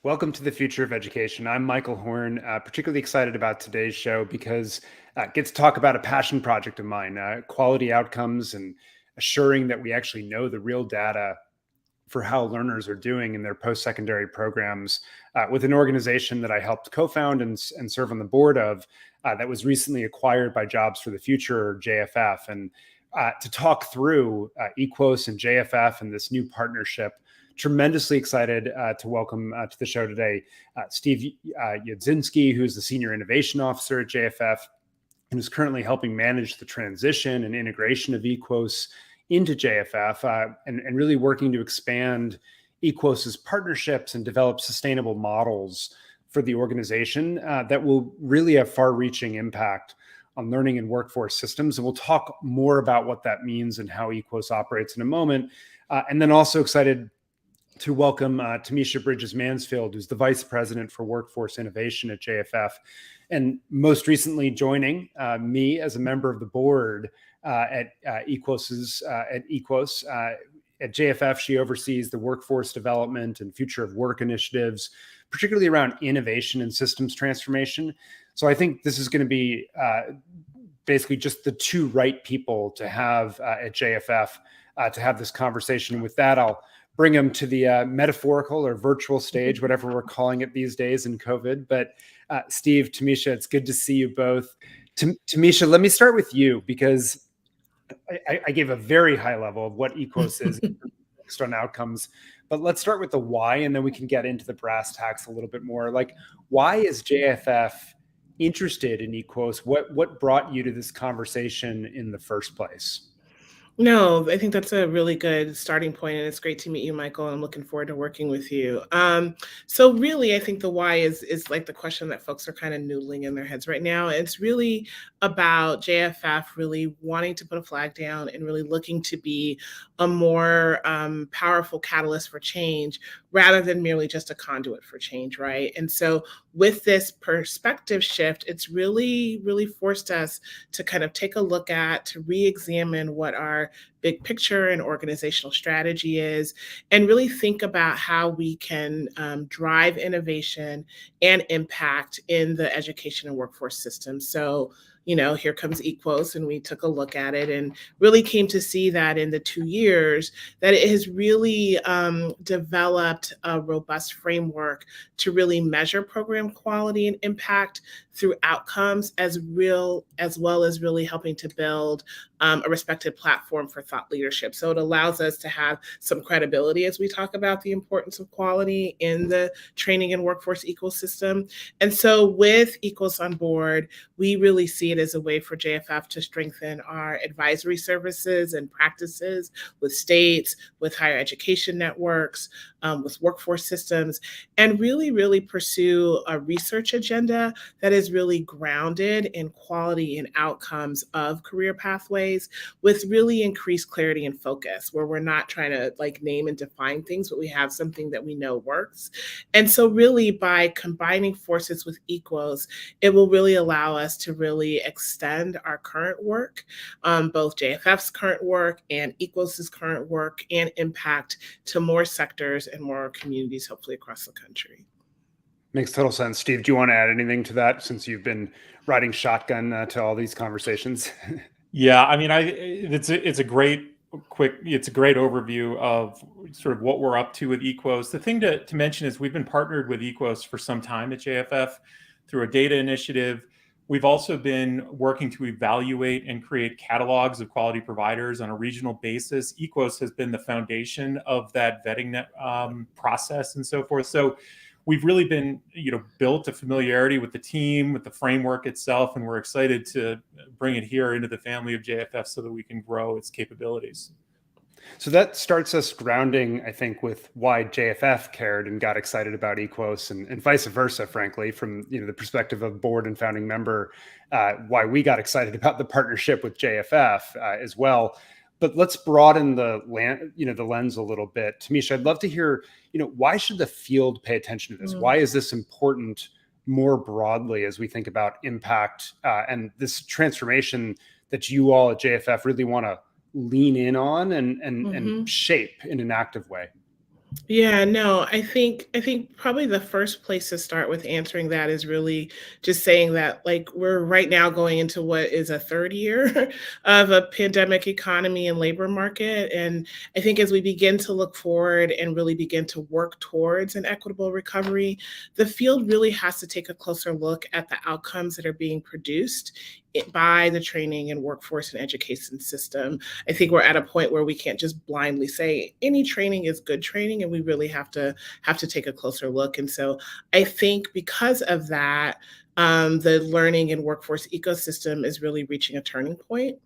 Welcome to the Future of Education. I'm Michael Horn, particularly excited about today's show because it gets to talk about a passion project of mine, quality outcomes and assuring that we actually know the real data for how learners are doing in their post-secondary programs with an organization that I helped co-found and serve on the board of that was recently acquired by Jobs for the Future, or JFF. And to talk through EQOS and JFF and this new partnership, tremendously excited to welcome to the show today Steve Yadzinski, who's the Senior Innovation Officer at JFF and is currently helping manage the transition and integration of EQOS into JFF and really working to expand EQOS's partnerships and develop sustainable models for the organization that will really have far-reaching impact on learning and workforce systems. And we'll talk more about what that means and how EQOS operates in a moment. And then also excited to welcome Tameshia Mansfield, who's the Vice President for Workforce Innovation at JFF, and most recently joining me as a member of the board at EQOS. At JFF, she oversees the workforce development and future of work initiatives, particularly around innovation and systems transformation. So I think this is going to be basically just the two right people to have at JFF to have this conversation. With that, I'll bring them to the metaphorical or virtual stage, whatever we're calling it these days in COVID. But Steve, Tameshia, it's good to see you both. Tameshia, let me start with you because I gave a very high level of what EQOS is focused on outcomes. But let's start with the why, and then we can get into the brass tacks a little bit more. Like, why is JFF interested in EQOS? What brought you to this conversation in the first place? No, I think that's a really good starting point, and it's great to meet you, Michael. I'm looking forward to working with you. So really, I think the why is like the question that folks are kind of noodling in their heads right now. It's really about JFF really wanting to put a flag down and really looking to be a more powerful catalyst for change rather than merely just a conduit for change, right? And so with this perspective shift, it's really forced us to kind of take a look at, to re-examine what our big picture and organizational strategy is, and really think about how we can drive innovation and impact in the education and workforce system. So, here comes EQOS, and we took a look at it and really came to see that in the 2 years that it has really developed a robust framework to really measure program quality and impact through outcomes as well as really helping to build a respected platform for thought leadership. So it allows us to have some credibility as we talk about the importance of quality in the training and workforce ecosystem. And so with EQOS on board, we really see it as a way for JFF to strengthen our advisory services and practices with states, with higher education networks, with workforce systems, and really pursue a research agenda that is really grounded in quality and outcomes of career pathways with really increased clarity and focus, where we're not trying to like name and define things, but we have something that we know works. And so really by combining forces with EQOS, it will really allow us to really extend our current work, both JFF's current work and EQOS's current work, and impact to more sectors and more communities, hopefully across the country. Makes total sense. Steve, do you want to add anything to that since you've been riding shotgun to all these conversations? Yeah, I mean, it's a great overview of sort of what we're up to with EQOS. The thing to mention is we've been partnered with EQOS for some time at JFF through a data initiative. We've also been working to evaluate and create catalogs of quality providers on a regional basis. EQOS has been the foundation of that vetting process and so forth. So we've really been, built a familiarity with the team, with the framework itself, and we're excited to bring it here into the family of JFF so that we can grow its capabilities. So that starts us grounding, I think, with why JFF cared and got excited about EQOS, and vice versa, frankly, from the perspective of board and founding member, why we got excited about the partnership with JFF as well. But let's broaden the lens a little bit. Tameshia, I'd love to hear, why should the field pay attention to this? Why is this important more broadly as we think about impact and this transformation that you all at JFF really want to lean in on and shape in an active way? Yeah, no, I think probably the first place to start with answering that is really just saying that like we're right now going into what is a third year of a pandemic economy and labor market. And I think as we begin to look forward and really begin to work towards an equitable recovery, the field really has to take a closer look at the outcomes that are being produced by the training and workforce and education system. I think we're at a point where we can't just blindly say any training is good training, and we really have to take a closer look. And so I think because of that, the learning and workforce ecosystem is really reaching a turning point.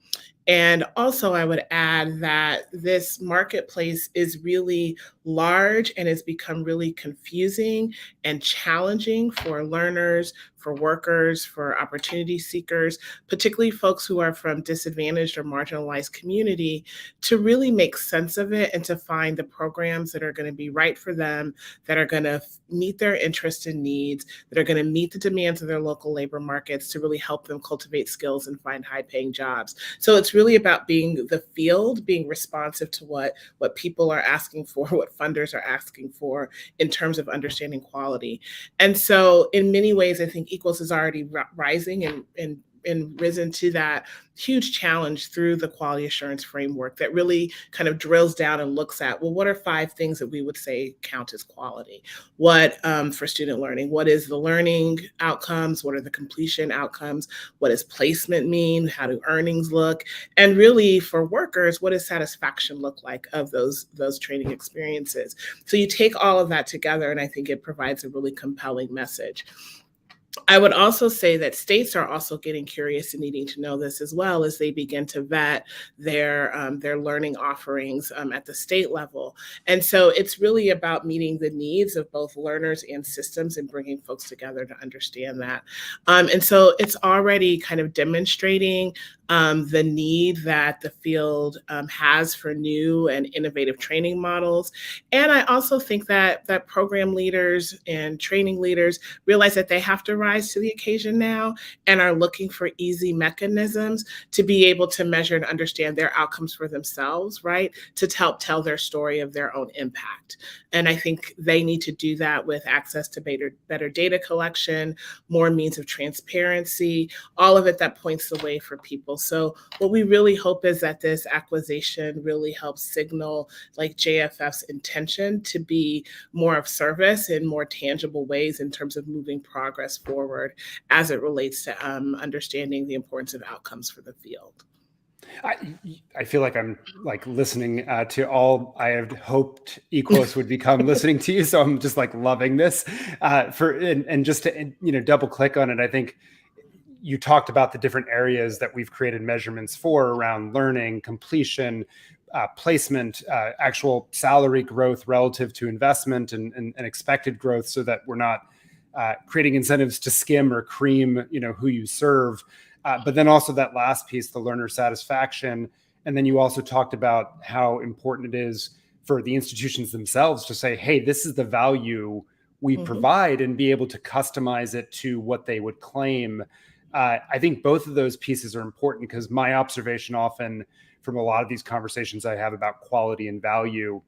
And also, I would add that this marketplace is really large and has become really confusing and challenging for learners, for workers, for opportunity seekers, particularly folks who are from disadvantaged or marginalized community, to really make sense of it and to find the programs that are going to be right for them, that are going to meet their interests and needs, that are going to meet the demands of their local labor markets to really help them cultivate skills and find high paying jobs. So it's really about being the field, being responsive to what people are asking for, what funders are asking for in terms of understanding quality. And so in many ways, I think Equals is already rising and risen to that huge challenge through the quality assurance framework that really kind of drills down and looks at, well, what are 5 things that we would say count as quality? What for student learning? What is the learning outcomes? What are the completion outcomes? What does placement mean? How do earnings look? And really for workers, what does satisfaction look like of those training experiences? So you take all of that together, and I think it provides a really compelling message. I would also say that states are also getting curious and needing to know this as well as they begin to vet their learning offerings at the state level. And so it's really about meeting the needs of both learners and systems and bringing folks together to understand that. And so it's already kind of demonstrating the need that the field has for new and innovative training models. And I also think that program leaders and training leaders realize that they have to rise to the occasion now and are looking for easy mechanisms to be able to measure and understand their outcomes for themselves, right? To help tell their story of their own impact. And I think they need to do that with access to better data collection, more means of transparency, all of it that points the way for people. So what we really hope is that this acquisition really helps signal like JFF's intention to be more of service in more tangible ways in terms of moving progress forward as it relates to understanding the importance of outcomes for the field. I feel like I'm like listening to all I had hoped EQOS would become listening to you. So I'm just like loving this and just to, double click on it. I think you talked about the different areas that we've created measurements for around learning, completion, placement, actual salary growth relative to investment and expected growth, so that we're not creating incentives to skim or cream, who you serve. But then also that last piece, the learner satisfaction. And then you also talked about how important it is for the institutions themselves to say, hey, this is the value we provide, and be able to customize it to what they would claim. I think both of those pieces are important, because my observation often from a lot of these conversations I have about quality and value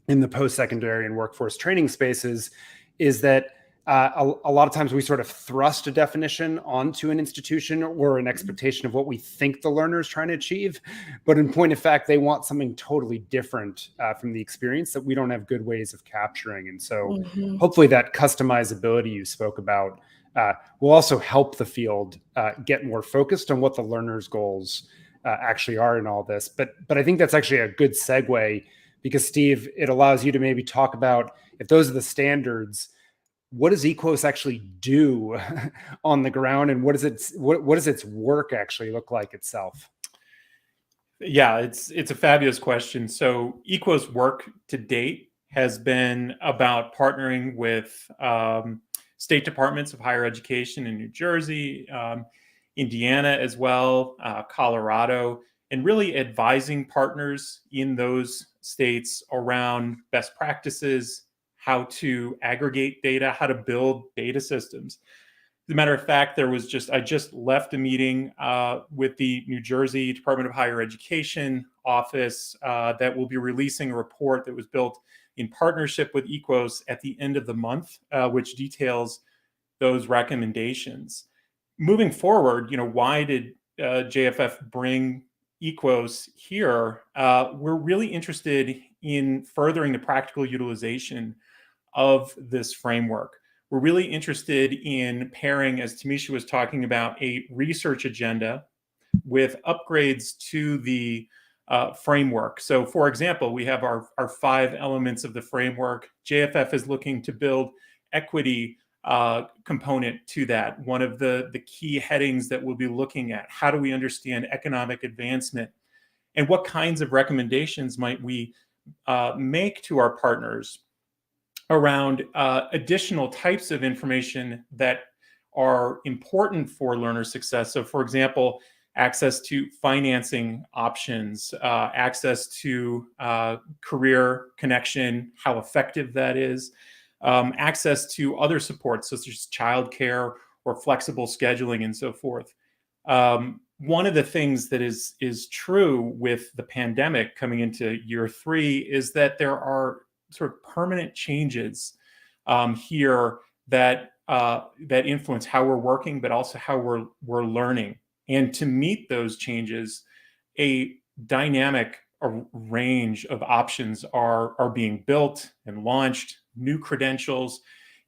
in the post-secondary and workforce training spaces is that a lot of times we sort of thrust a definition onto an institution or an expectation of what we think the learner is trying to achieve. But in point of fact, they want something totally different from the experience that we don't have good ways of capturing. And so hopefully that customizability you spoke about will also help the field get more focused on what the learner's goals actually are in all this. But I think that's actually a good segue, because Steve, it allows you to maybe talk about, if those are the standards, what does EQOS actually do on the ground, and what does its work actually look like itself? Yeah, it's a fabulous question. So EQOS work to date has been about partnering with state departments of higher education in New Jersey, Indiana as well, Colorado, and really advising partners in those states around best practices, how to aggregate data, how to build data systems. As a matter of fact, I just left a meeting with the New Jersey Department of Higher Education office that will be releasing a report that was built in partnership with EQOS at the end of the month, which details those recommendations. Moving forward, why did JFF bring EQOS here? We're really interested in furthering the practical utilization of this framework. We're really interested in pairing, as Tameshia was talking about, a research agenda with upgrades to the framework. So, for example, we have our 5 elements of the framework. JFF is looking to build equity component to that. One of the key headings that we'll be looking at: how do we understand economic advancement, and what kinds of recommendations might we make to our partners around additional types of information that are important for learner success. So, for example, access to financing options, access to career connection, how effective that is, access to other supports such as childcare or flexible scheduling and so forth. One of the things that is true with the pandemic coming into year 3 is that there are sort of permanent changes here that influence how we're working, but also how we're learning. And to meet those changes, a dynamic range of options are being built and launched, new credentials,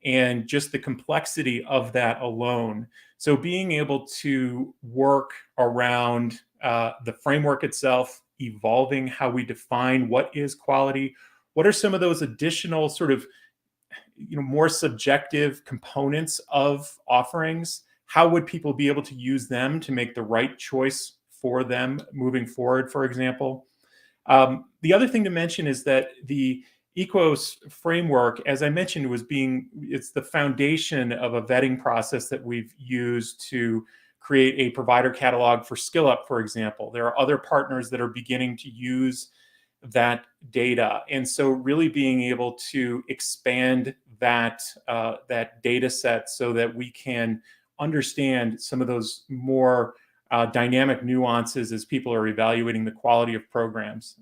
and just the complexity of that alone. So being able to work around the framework itself, evolving how we define what is quality, what are some of those additional sort of more subjective components of offerings? How would people be able to use them to make the right choice for them moving forward, for example? The other thing to mention is that the EQOS framework, as I mentioned, it's the foundation of a vetting process that we've used to create a provider catalog for SkillUp, for example. There are other partners that are beginning to use that data. And so really being able to expand that data set so that we can understand some of those more dynamic nuances as people are evaluating the quality of programs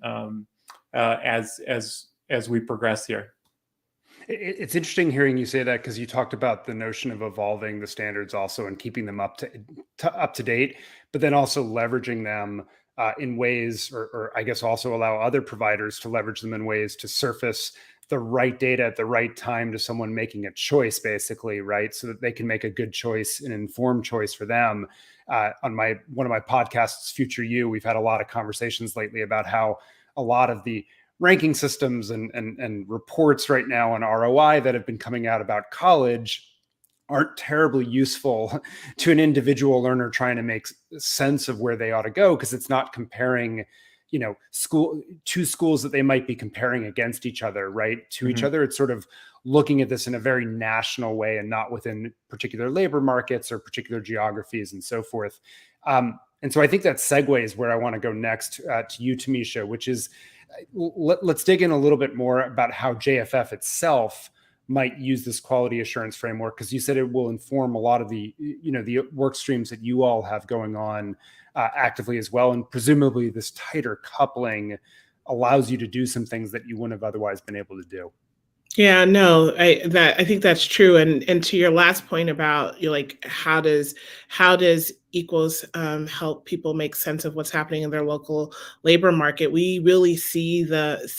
as we progress here. It's interesting hearing you say that, because you talked about the notion of evolving the standards also and keeping them up to date, but then also leveraging them in ways, or I guess also allow other providers to leverage them in ways to surface the right data at the right time to someone making a choice, basically, right? So that they can make a good choice, an informed choice for them. On one of my podcasts, Future You, we've had a lot of conversations lately about how a lot of the ranking systems and reports right now on ROI that have been coming out about college aren't terribly useful to an individual learner trying to make sense of where they ought to go, because it's not comparing, two schools that they might be comparing against each other, right? To each other. It's sort of looking at this in a very national way and not within particular labor markets or particular geographies and so forth. And so I think that segues where I want to go next to you, Tameshia, which is, let's dig in a little bit more about how JFF itself might use this quality assurance framework, because you said it will inform a lot of the work streams that you all have going on actively as well, and presumably this tighter coupling allows you to do some things that you wouldn't have otherwise been able to do. Yeah, no, I think that's true. And to your last point about how does equals help people make sense of what's happening in their local labor market, we really see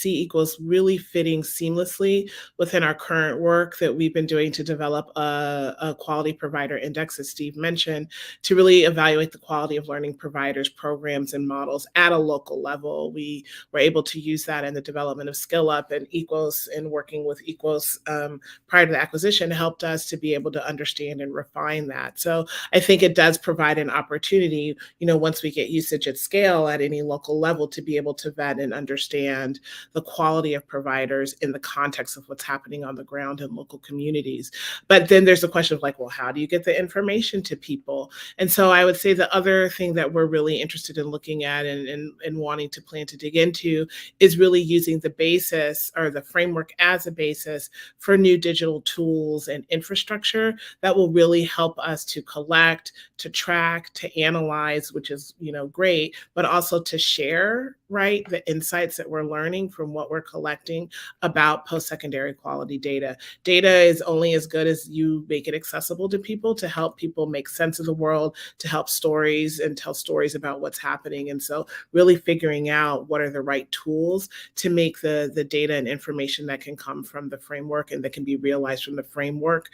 equals really fitting seamlessly within our current work that we've been doing to develop a quality provider index, as Steve mentioned, to really evaluate the quality of learning providers, programs, and models at a local level. We were able to use that in the development of SkillUp, and EQOS, and working with EQOS prior to the acquisition, helped us to be able to understand and refine that. So I think it does provide an opportunity, once we get usage at scale at any local level, to be able to vet and understand the quality of providers in the context of what's happening on the ground in local communities. But then there's the question of well, how do you get the information to people? And so I would say the other thing that we're really interested in looking at and wanting to plan to dig into is really using the basis, or the framework, as a basis for new digital tools and infrastructure that will really help us to collect, to track, track, to analyze, which is, great, but also to share, right, the insights that we're learning from what we're collecting about post-secondary quality data. Data is only as good as you make it accessible to people, to help people make sense of the world, to help stories and tell stories about what's happening. And so really figuring out what are the right tools to make the data and information that can come from the framework and that can be realized from the framework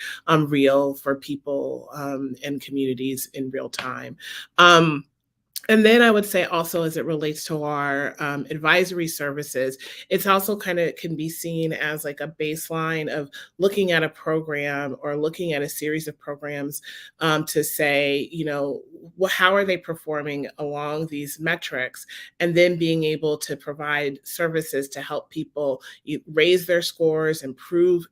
real for people and communities in real time. And then I would say also, as it relates to our advisory services, it's also kind of can be seen as like a baseline of looking at a program or looking at a series of programs to say, how are they performing along these metrics, and then being able to provide services to help people raise their scores, improve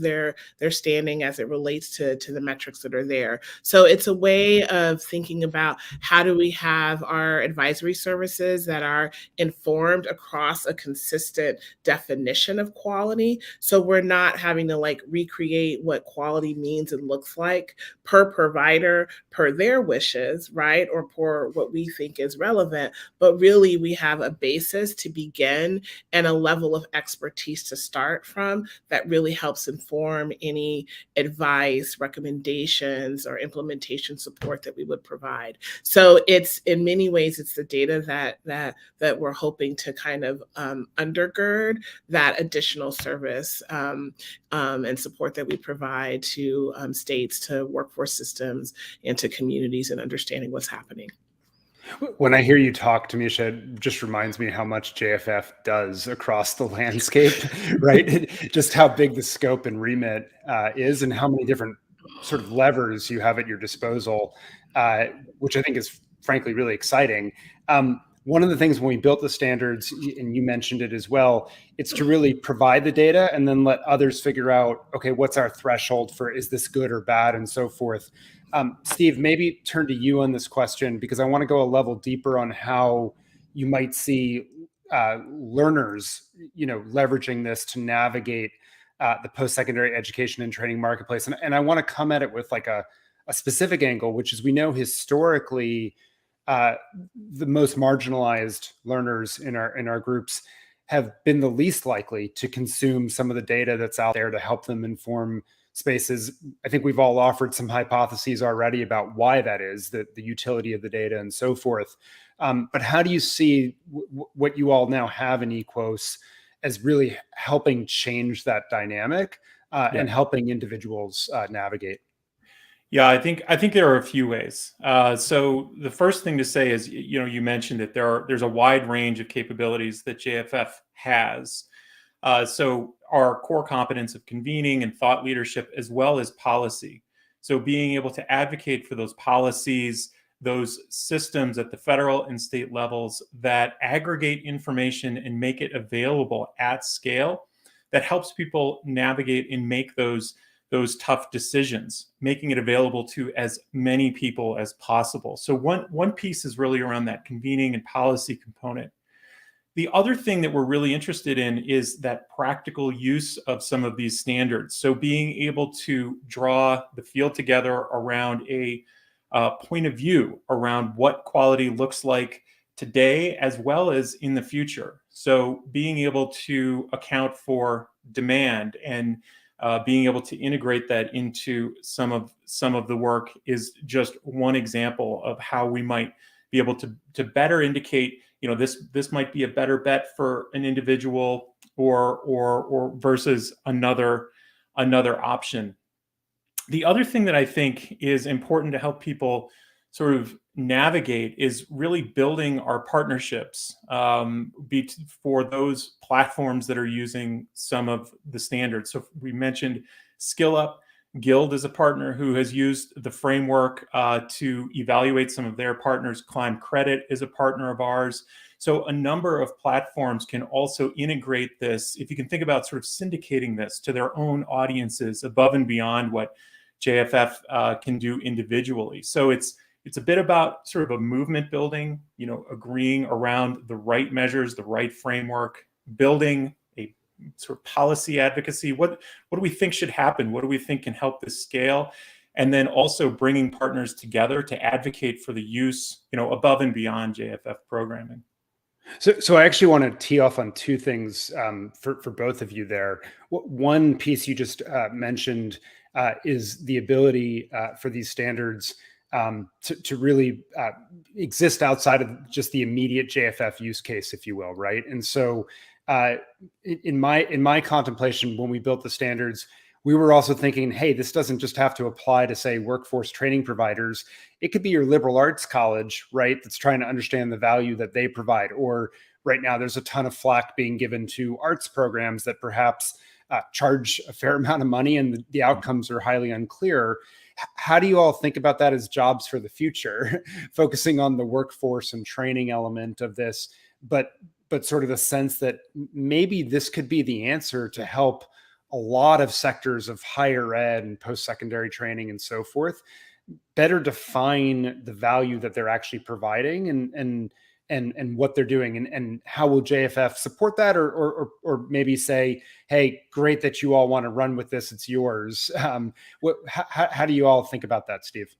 their standing as it relates to the metrics that are there. So it's a way of thinking about how do we have our advisory services that are informed across a consistent definition of quality. So we're not having to recreate what quality means and looks like per provider, per their wishes, right? Or per what we think is relevant. But really we have a basis to begin and a level of expertise to start from that really helps inform any advice, recommendations, or implementation support that we would provide. So it's, in many ways, it's the data that we're hoping to kind of undergird that additional service and support that we provide to states, to workforce systems, and to communities in understanding what's happening. When I hear you talk, Tameshia, it just reminds me how much JFF does across the landscape, right? Just how big the scope and remit is, and how many different sort of levers you have at your disposal, which I think is frankly really exciting. One of the things when we built the standards, and you mentioned it as well, it's to really provide the data and then let others figure out, okay, what's our threshold for, is this good or bad, and so forth. Steve, maybe turn to you on this question, because I want to go a level deeper on how you might see learners, leveraging this to navigate the post-secondary education and training marketplace. And I want to come at it with like a specific angle, which is, we know historically the most marginalized learners in our groups have been the least likely to consume some of the data that's out there to help them inform spaces. I think we've all offered some hypotheses already about why that is, the utility of the data and so forth. But how do you see what you all now have in EQOS as really helping change that dynamic and helping individuals navigate? Yeah, I think there are a few ways. So the first thing to say is, you mentioned that there's a wide range of capabilities that JFF has. So our core competence of convening and thought leadership, as well as policy. So being able to advocate for those policies, those systems at the federal and state levels that aggregate information and make it available at scale, that helps people navigate and make those tough decisions, making it available to as many people as possible. So one piece is really around that convening and policy component. The other thing that we're really interested in is that practical use of some of these standards. So being able to draw the field together around a point of view around what quality looks like today as well as in the future. So being able to account for demand and being able to integrate that into some of the work is just one example of how we might be able to better indicate, this might be a better bet for an individual or versus another option. The other thing that I think is important to help people sort of navigate is really building our partnerships for those platforms that are using some of the standards. So we mentioned SkillUp. Guild is a partner who has used the framework to evaluate some of their partners. Climb Credit is a partner of ours. So a number of platforms can also integrate this, if you can think about sort of syndicating this to their own audiences above and beyond what JFF can do individually. So it's a bit about sort of a movement building, agreeing around the right measures, the right framework, building a sort of policy advocacy. What do we think should happen? What do we think can help this scale? and then also bringing partners together to advocate for the use, above and beyond JFF programming. So I actually want to tee off on two things for both of you there. One piece you just mentioned is the ability for these standards to really exist outside of just the immediate JFF use case, if you will, right? And so in my contemplation, when we built the standards, we were also thinking, hey, this doesn't just have to apply to, say, workforce training providers. It could be your liberal arts college, right, that's trying to understand the value that they provide. Or right now, there's a ton of flack being given to arts programs that perhaps charge a fair amount of money and the outcomes are highly unclear. How do you all think about that as jobs for the future, focusing on the workforce and training element of this, but sort of the sense that maybe this could be the answer to help a lot of sectors of higher ed and post-secondary training and so forth better define the value that they're actually providing and what they're doing, and how will JFF support that, or maybe say, hey, great that you all want to run with this, it's yours. How do you all think about that, Steve?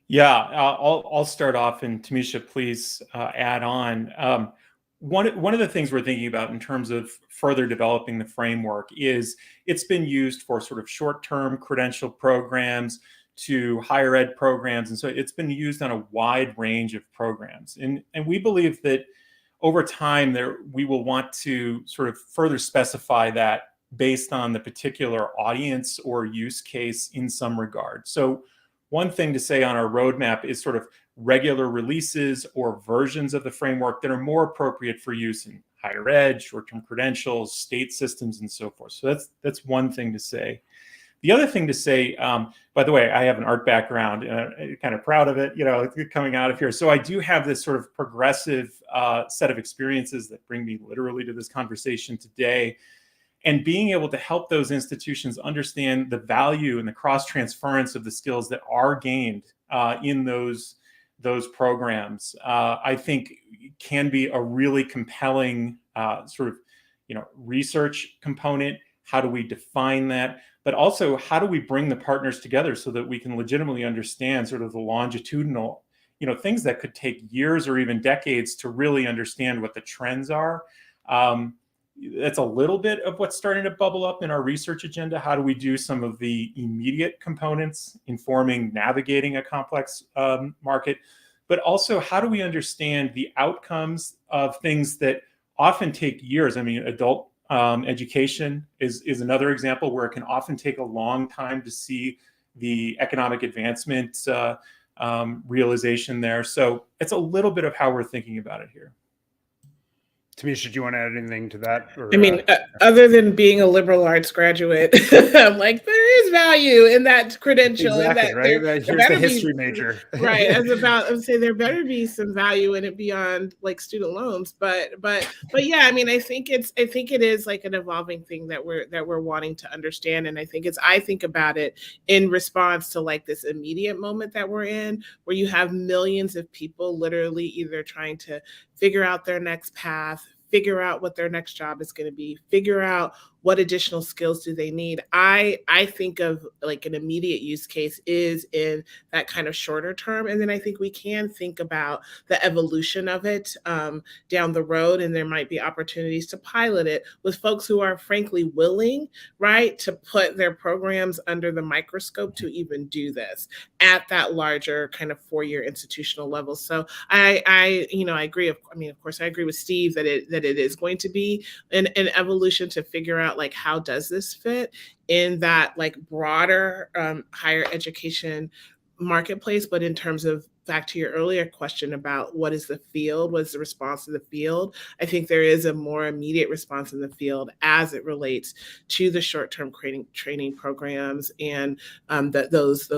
Yeah, I'll start off, and Tameshia, please add on. One of the things we're thinking about in terms of further developing the framework is it's been used for sort of short-term credential programs to higher ed programs. And so it's been used on a wide range of programs. And we believe that over time we will want to sort of further specify that based on the particular audience or use case in some regard. So one thing to say on our roadmap is sort of regular releases or versions of the framework that are more appropriate for use in higher ed, short-term credentials, state systems, and so forth. So that's one thing to say. The other thing to say, by the way, I have an art background and I'm kind of proud of it, coming out of here. So I do have this sort of progressive set of experiences that bring me literally to this conversation today. And being able to help those institutions understand the value and the cross-transference of the skills that are gained in those programs, I think can be a really compelling sort of, research component. How do we define that? But also, how do we bring the partners together so that we can legitimately understand sort of the longitudinal, things that could take years or even decades to really understand what the trends are. That's a little bit of what's starting to bubble up in our research agenda. How do we do some of the immediate components informing navigating a complex market? But also, how do we understand the outcomes of things that often take years? I mean, adult education is another example where it can often take a long time to see the economic advancement realization there. So it's a little bit of how we're thinking about it here. Tameshia, do you want to add anything to that? Or, I mean, other than being a liberal arts graduate, I'm like, there is value in that credential. Exactly, and right? Here's the history major. Right. I would say there better be some value in it beyond like student loans. But yeah, I mean, I think it is like an evolving thing that we're wanting to understand. And I think about it in response to like this immediate moment that we're in, where you have millions of people literally either trying to figure out their next path, figure out what their next job is going to be, figure out what additional skills do they need. I think of like an immediate use case is in that kind of shorter term. And then I think we can think about the evolution of it down the road. And there might be opportunities to pilot it with folks who are frankly willing, right, to put their programs under the microscope to even do this at that larger kind of 4-year institutional level. So I agree. Of course, I agree with Steve that it is going to be an evolution to figure out like, how does this fit in that like broader higher education marketplace? But in terms of back to your earlier question about what is the field, what is the response to the field, I think there is a more immediate response in the field as it relates to the short-term training programs and those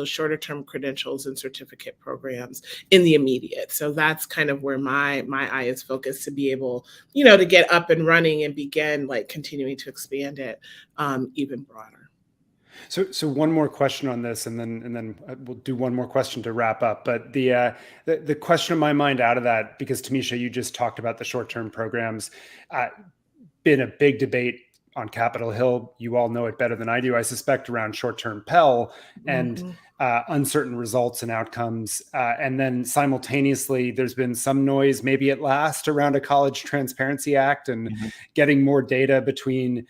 shorter term credentials and certificate programs in the immediate. So that's kind of where my eye is focused, to be able, to get up and running and begin like continuing to expand it even broader. So one more question on this, and then we'll do one more question to wrap up. But the question in my mind out of that, because Tameshia, you just talked about the short-term programs, been a big debate on Capitol Hill. You all know it better than I do, I suspect, around short-term Pell and uncertain results and outcomes. And then simultaneously, there's been some noise, maybe at last, around a College Transparency Act and getting more data between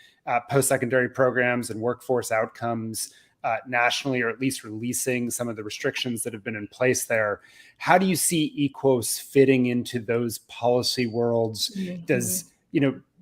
post-secondary programs and workforce outcomes nationally, or at least releasing some of the restrictions that have been in place there. How do you see EQOS fitting into those policy worlds?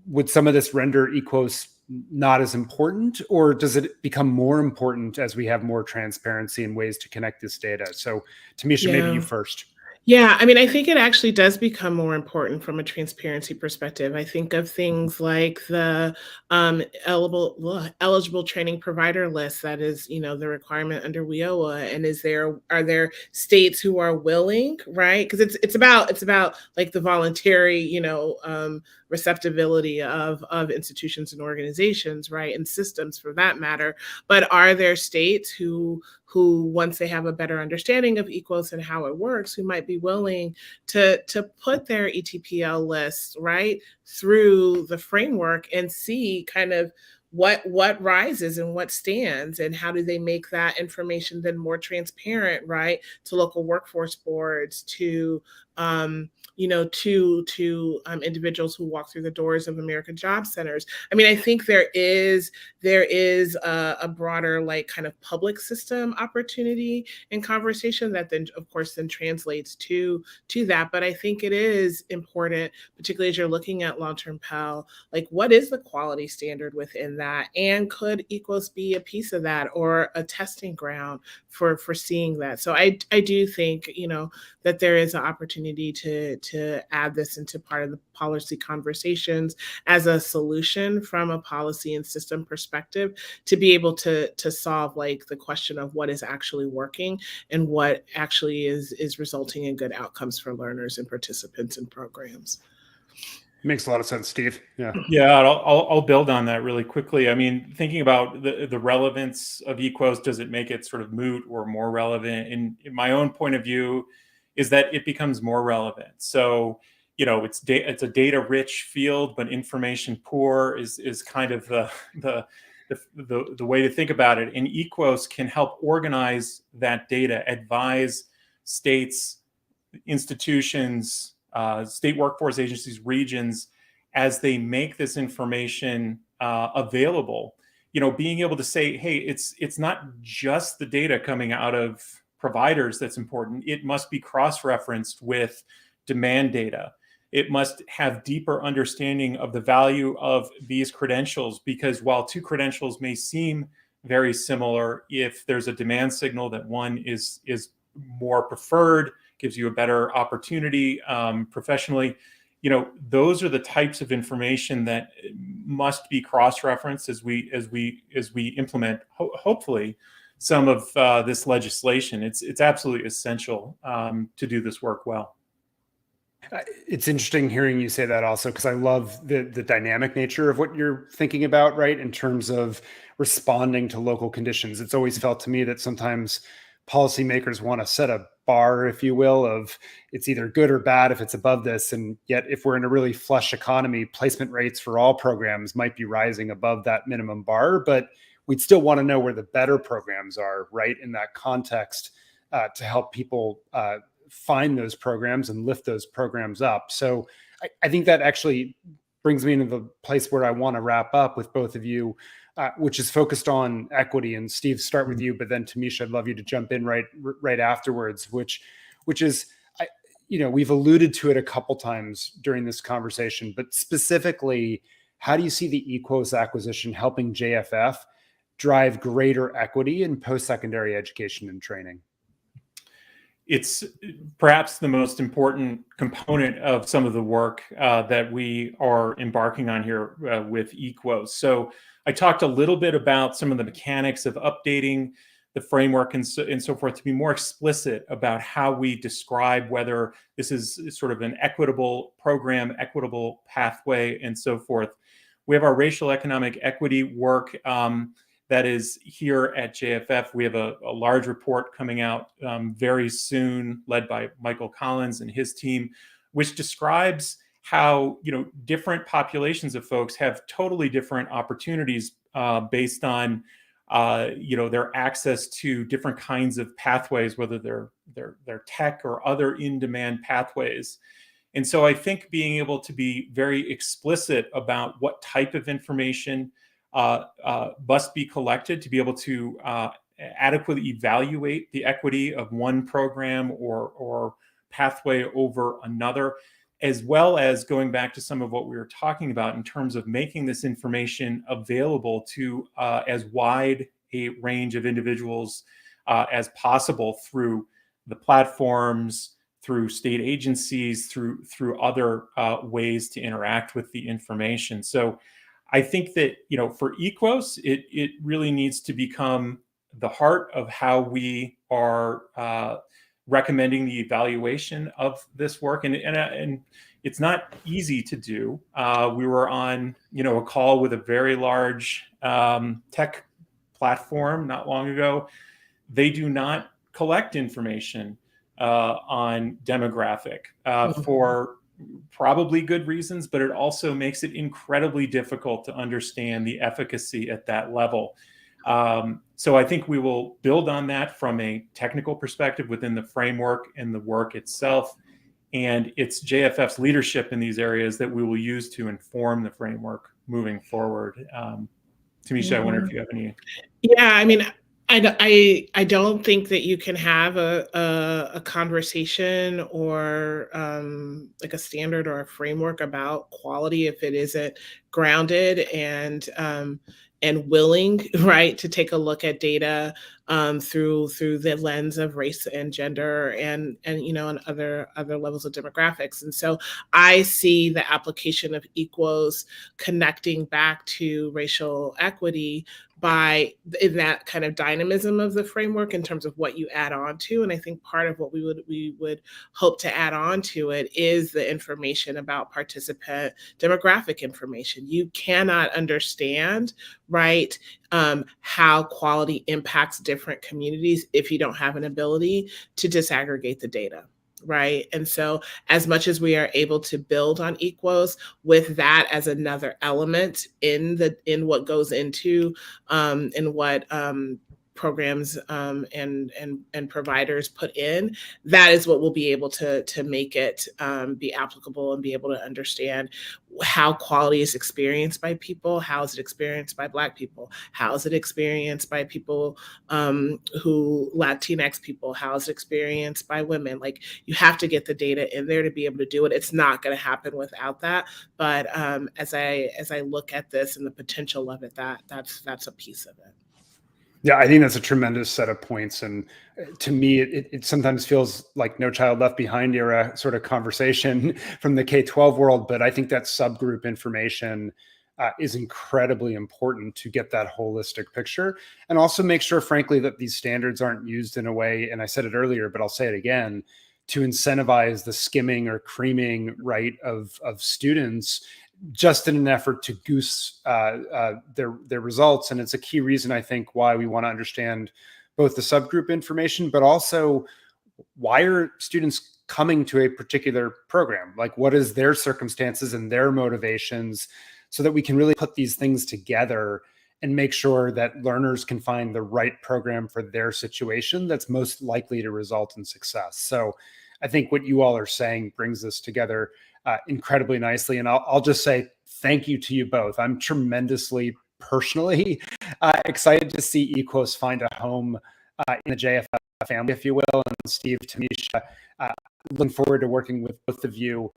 Would some of this render EQOS not as important, or does it become more important as we have more transparency and ways to connect this data? So Tameshia, maybe you first. Yeah, I mean, I think it actually does become more important from a transparency perspective. I think of things like the eligible training provider list that is, the requirement under WIOA, and are there states who are willing, right? Because it's about like the voluntary, receptibility of institutions and organizations, right, and systems for that matter. But are there states who once they have a better understanding of EQOS and how it works, who might be willing to put their ETPL lists right through the framework and see kind of what rises and what stands, and how do they make that information then more transparent, right, to local workforce boards, to individuals who walk through the doors of American job centers. I mean, I think there is a broader, like, kind of public system opportunity and conversation that then, of course, then translates to that. But I think it is important, particularly as you're looking at long-term Pell, like, what is the quality standard within that? And could EQOS be a piece of that, or a testing ground for seeing that? So I do think, that there is an opportunity to add this into part of the policy conversations as a solution from a policy and system perspective, to be able to solve, like, the question of what is actually working and what actually is resulting in good outcomes for learners and participants in programs. Makes a lot of sense, Steve. Yeah. I'll build on that really quickly. I mean, thinking about the relevance of EQOS, does it make it sort of moot or more relevant? In my own point of view, is that it becomes more relevant. So, it's a data-rich field, but information poor is kind of the way to think about it. And EQOS can help organize that data, advise states, institutions, state workforce agencies, regions, as they make this information available. Being able to say, hey, it's not just the data coming out of providers that's important. It must be cross-referenced with demand data. It must have deeper understanding of the value of these credentials, because while two credentials may seem very similar, if there's a demand signal that one is more preferred, gives you a better opportunity professionally, those are the types of information that must be cross-referenced as we implement, hopefully, some of this legislation. It's absolutely essential to do this work well. It's interesting hearing you say that also, because I love the dynamic nature of what you're thinking about, right, in terms of responding to local conditions. It's always felt to me that sometimes policymakers want to set a bar, if you will, of it's either good or bad if it's above this. And yet, if we're in a really flush economy, placement rates for all programs might be rising above that minimum bar, but we'd still want to know where the better programs are, right, in that context, to help people find those programs and lift those programs up. So I think that actually brings me into the place where I want to wrap up with both of you, which is focused on equity. And Steve, start with you, but then Tameshia, I'd love you to jump in right afterwards, which is, we've alluded to it a couple times during this conversation, but specifically, how do you see the EQOS acquisition helping JFF drive greater equity in post-secondary education and training? It's perhaps the most important component of some of the work that we are embarking on here with EQOS. So I talked a little bit about some of the mechanics of updating the framework and so forth, to be more explicit about how we describe whether this is sort of an equitable program, equitable pathway, and so forth. We have our racial economic equity work that is here at JFF. We have a large report coming out very soon, led by Michael Collins and his team, which describes how, different populations of folks have totally different opportunities based on their access to different kinds of pathways, whether they're tech or other in-demand pathways. And so I think being able to be very explicit about what type of information must be collected to be able to adequately evaluate the equity of one program or pathway over another, as well as going back to some of what we were talking about in terms of making this information available to as wide a range of individuals as possible through the platforms, through state agencies, through other ways to interact with the information. So I think that, for EQOS, it really needs to become the heart of how we are recommending the evaluation of this work. And it's not easy to do. We were on, a call with a very large tech platform not long ago. They do not collect information on demographic for probably good reasons, but it also makes it incredibly difficult to understand the efficacy at that level. So I think we will build on that from a technical perspective within the framework and the work itself. And it's JFF's leadership in these areas that we will use to inform the framework moving forward. Tameshia, I wonder if you have any. Yeah, I mean, I don't think that you can have a conversation or like a standard or a framework about quality if it isn't grounded and willing, right, to take a look at data through the lens of race and gender and and other levels of demographics. And so I see the application of EQOS connecting back to racial equity in that kind of dynamism of the framework in terms of what you add on to. And I think part of what we would hope to add on to it is the information about participant demographic information. You cannot understand, right, how quality impacts different communities if you don't have an ability to disaggregate the data. Right. And so as much as we are able to build on EQOS with that as another element in what goes into in what programs and providers put in, that is what will be able to make it be applicable and be able to understand how quality is experienced by people, how is it experienced by Black people, how is it experienced by people who Latinx people, how is it experienced by women. Like, you have to get the data in there to be able to do it. It's not going to happen without that. But as I look at this and the potential of it, that's a piece of it. Yeah, I think that's a tremendous set of points. And to me, it sometimes feels like No Child Left Behind era sort of conversation from the K-12 world. But I think that subgroup information is incredibly important to get that holistic picture and also make sure, frankly, that these standards aren't used in a way, and I said it earlier, but I'll say it again, to incentivize the skimming or creaming, right, of students just in an effort to goose their results. And it's a key reason, I think, why we want to understand both the subgroup information, but also why are students coming to a particular program? Like, what is their circumstances and their motivations, so that we can really put these things together and make sure that learners can find the right program for their situation that's most likely to result in success. So I think what you all are saying brings this together incredibly nicely. And I'll just say thank you to you both. I'm tremendously personally excited to see EQOS find a home in the JFF family, if you will. And Steve, Tameshia, looking forward to working with both of you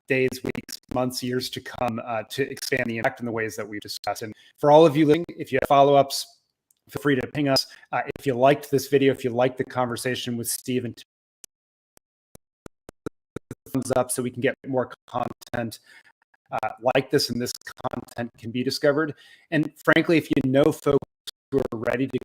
days, weeks, months, years to come to expand the impact in the ways that we've discussed. And for all of you listening, if you have follow-ups, feel free to ping us. If you liked this video, if you liked the conversation with Steve, and thumbs up so we can get more content like this, and this content can be discovered. And frankly, if you know folks who are ready to